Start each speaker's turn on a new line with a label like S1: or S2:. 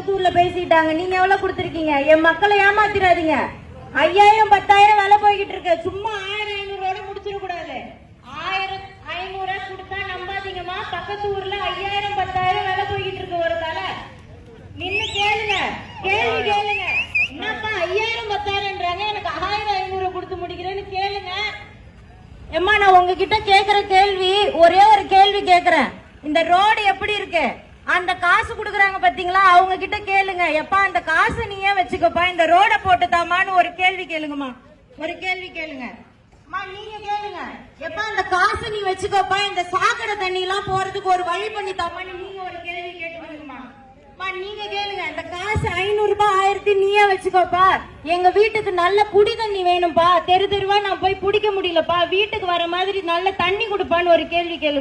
S1: பக்கத்து ஊர்ல பேசிட்டாங்க. நீங்க எவ்வளவு கொடுத்திருக்கீங்க? என் மக்களை ஏமாத்திராதீங்க. 5000 10,000 விலை போய்கிட்டு இருக்கு. சும்மா 1500 முடிச்சிட கூடாது. 1500 கொடுத்தா நம்பாதீங்கம்மா. பக்கத்து ஊர்ல 5000 10,000 விலை போய்கிட்டு இருக்கு ஒரு தலை. நின்னு கேளுங்க, கேள்வி கேளுங்க. என்னப்பா 5000 10,000ன்றாங்க, எனக்கு 1500 கொடுத்து முடிக்கிறேன்னு கேளுங்க. எம்மா நான் உங்ககிட்ட கேக்குற கேள்வி ஒரே ஒரு கேள்வி கேக்குறேன். இந்த ரோடு எப்படி இருக்கு? அந்த காசு குடுக்கறாங்க பாத்தீங்களா, அவங்க கிட்ட கேளுங்க. எப்பா அந்த காசு நீயே வச்சுக்கப்பா, இந்த ரோட போட்டுதாமான்னு ஒரு கேள்வி கேளுங்கம்மா. ஒரு கேள்வி கேளுங்க நீங்க கேளுங்க. எப்பா அந்த காசு நீ வச்சுக்கப்பா, இந்த சாக்கடை தண்ணி எல்லாம் போறதுக்கு ஒரு வழி பண்ணி தாமான்னு நீங்க ஒரு கேள்வி கேட்டுக்கணுமா? நீங்க கேளுங்க. இந்த காசு 500 ரூபாய் 1000 நீயே வச்சுக்கோப்பா. எங்க வீட்டுக்கு நல்ல குடி தண்ணி வேணும்பா. தெரு தெருவா நான் போய் குடிக்க முடியலப்பா. வீட்டுக்கு வர மாதிரி நல்ல தண்ணி கொடுப்பான்னு ஒரு கேள்வி கேளு.